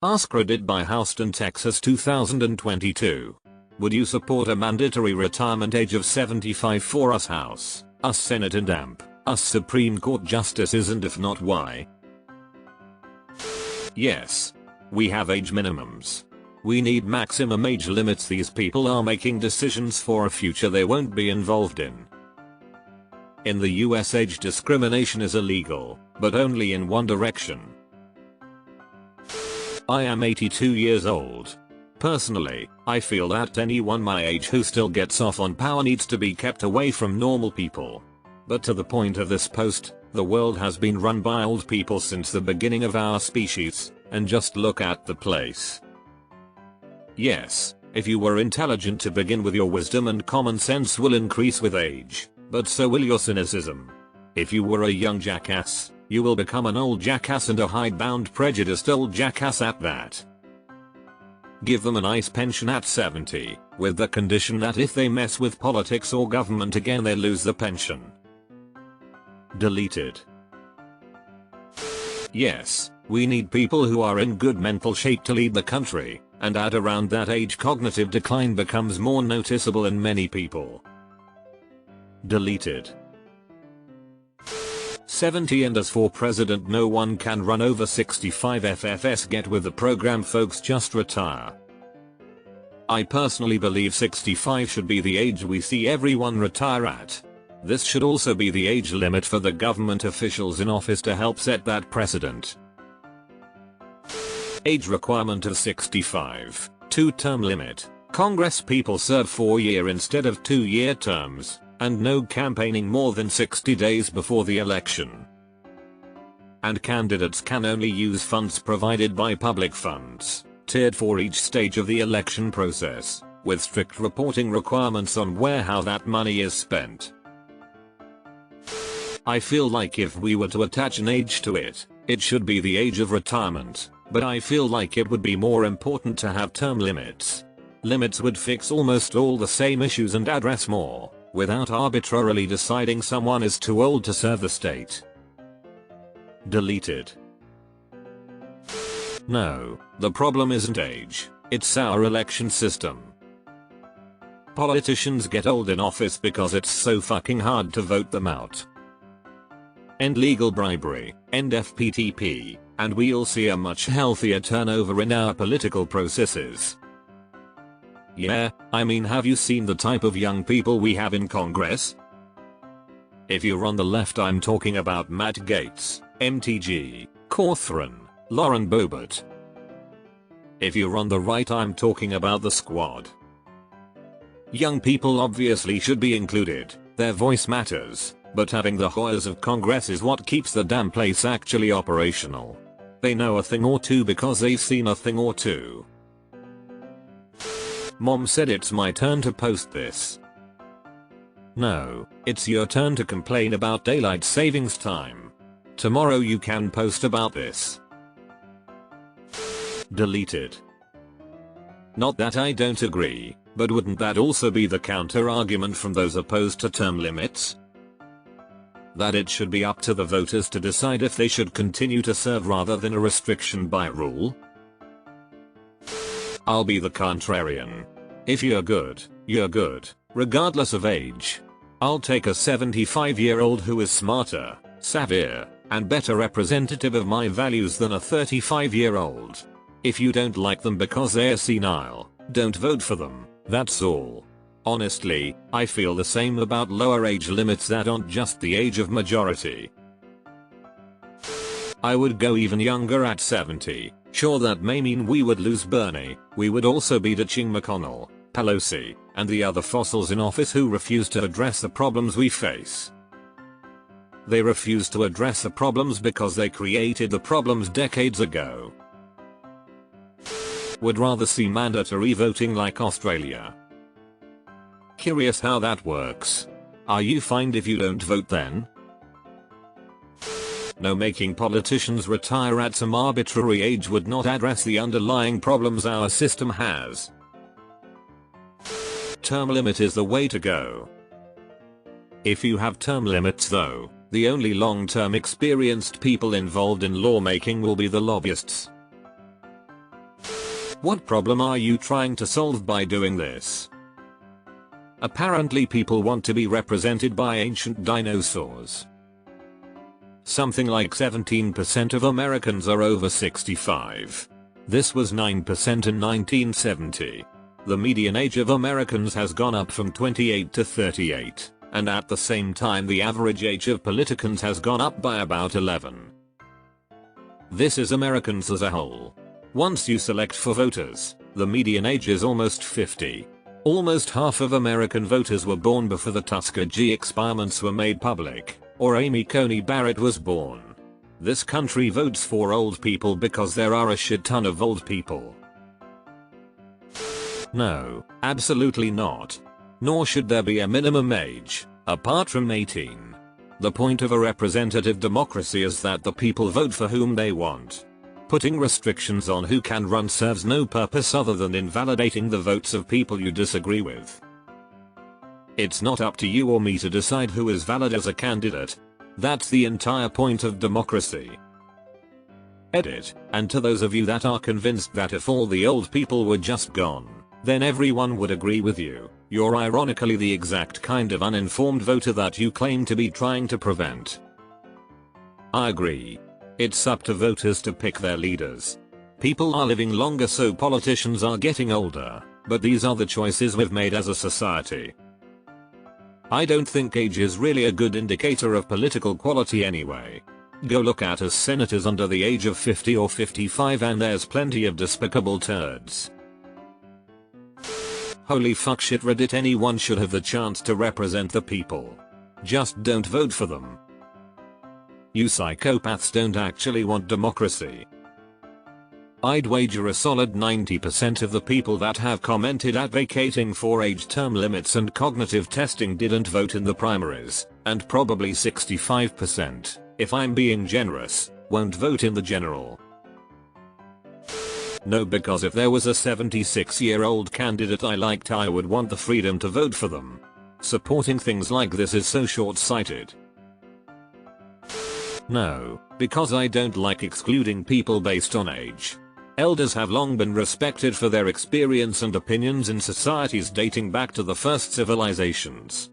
AskReddit by Houston, Texas 2022. Would you support a mandatory retirement age of 75 for us House, us Senate and AMP, us Supreme Court justices, and if not, why? Yes. We have age minimums. We need maximum age limits. These people are making decisions for a future they won't be involved in. In the US, age discrimination is illegal, but only in one direction. I am 82 years old. Personally, I feel that anyone my age who still gets off on power needs to be kept away from normal people. But to the point of this post, the world has been run by old people since the beginning of our species, and just look at the place. Yes, if you were intelligent to begin with, your wisdom and common sense will increase with age, but so will your cynicism. If you were a young jackass, you will become an old jackass, and a hidebound prejudiced old jackass at that. Give them a nice pension at 70, with the condition that if they mess with politics or government again they lose the pension. Deleted. Yes, we need people who are in good mental shape to lead the country, and at around that age cognitive decline becomes more noticeable in many people. Deleted. 70 and as for president, no one can run over 65. FFS, get with the program folks, just retire. I personally believe 65 should be the age we see everyone retire at. This should also be the age limit for the government officials in office to help set that precedent. Age requirement of 65. 2-term limit. Congress people serve 4-year instead of 2-year terms. And no campaigning more than 60 days before the election. And candidates can only use funds provided by public funds, tiered for each stage of the election process, with strict reporting requirements on how that money is spent. I feel like if we were to attach an age to it, it should be the age of retirement, but I feel like it would be more important to have term limits. Limits would fix almost all the same issues and address more, without arbitrarily deciding someone is too old to serve the state. Deleted. No, the problem isn't age, it's our election system. Politicians get old in office because it's so fucking hard to vote them out. End legal bribery, end FPTP, and we'll see a much healthier turnover in our political processes. Yeah, I mean, have you seen the type of young people we have in Congress? If you're on the left, I'm talking about Matt Gaetz, MTG, Cawthron, Lauren Boebert. If you're on the right, I'm talking about the squad. Young people obviously should be included, their voice matters, but having the horrors of Congress is what keeps the damn place actually operational. They know a thing or two because they've seen a thing or two. Mom said it's my turn to post this. No, it's your turn to complain about daylight savings time. Tomorrow you can post about this. Deleted. Not that I don't agree, but wouldn't that also be the counter argument from those opposed to term limits? That it should be up to the voters to decide if they should continue to serve rather than a restriction by rule? I'll be the contrarian. If you're good, regardless of age. I'll take a 75-year-old who is smarter, savvier, and better representative of my values than a 35-year-old. If you don't like them because they're senile, don't vote for them, that's all. Honestly, I feel the same about lower age limits that aren't just the age of majority. I would go even younger at 70. Sure, that may mean we would lose Bernie, we would also be ditching McConnell, Pelosi, and the other fossils in office who refuse to address the problems we face. They refuse to address the problems because they created the problems decades ago. Would rather see mandatory voting like Australia. Curious how that works. Are you fined if you don't vote then? No, making politicians retire at some arbitrary age would not address the underlying problems our system has. Term limit is the way to go. If you have term limits though, the only long-term experienced people involved in lawmaking will be the lobbyists. What problem are you trying to solve by doing this? Apparently people want to be represented by ancient dinosaurs. Something like 17% of Americans are over 65. This was 9% in 1970. The median age of Americans has gone up from 28 to 38, and at the same time the average age of politicans has gone up by about 11. This is Americans as a whole. Once you select for voters, the median age is almost 50. Almost half of American voters were born before the Tuskegee experiments were made public, or Amy Coney Barrett was born. This country votes for old people because there are a shit ton of old people. No, absolutely not. Nor should there be a minimum age, apart from 18. The point of a representative democracy is that the people vote for whom they want. Putting restrictions on who can run serves no purpose other than invalidating the votes of people you disagree with. It's not up to you or me to decide who is valid as a candidate. That's the entire point of democracy. Edit. And to those of you that are convinced that if all the old people were just gone, then everyone would agree with you, you're ironically the exact kind of uninformed voter that you claim to be trying to prevent. I agree. It's up to voters to pick their leaders. People are living longer, so politicians are getting older, but these are the choices we've made as a society. I don't think age is really a good indicator of political quality anyway. Go look at us senators under the age of 50 or 55 and there's plenty of despicable turds. Holy fuck shit Reddit, anyone should have the chance to represent the people. Just don't vote for them. You psychopaths don't actually want democracy. I'd wager a solid 90% of the people that have commented advocating for age term limits and cognitive testing didn't vote in the primaries, and probably 65%, if I'm being generous, won't vote in the general. No, because if there was a 76-year-old candidate I liked, I would want the freedom to vote for them. Supporting things like this is so short-sighted. No, because I don't like excluding people based on age. Elders have long been respected for their experience and opinions in societies dating back to the first civilizations.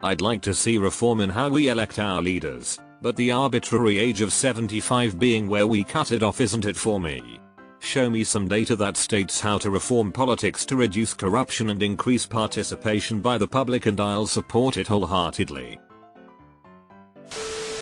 I'd like to see reform in how we elect our leaders, but the arbitrary age of 75 being where we cut it off isn't it for me. Show me some data that states how to reform politics to reduce corruption and increase participation by the public and I'll support it wholeheartedly.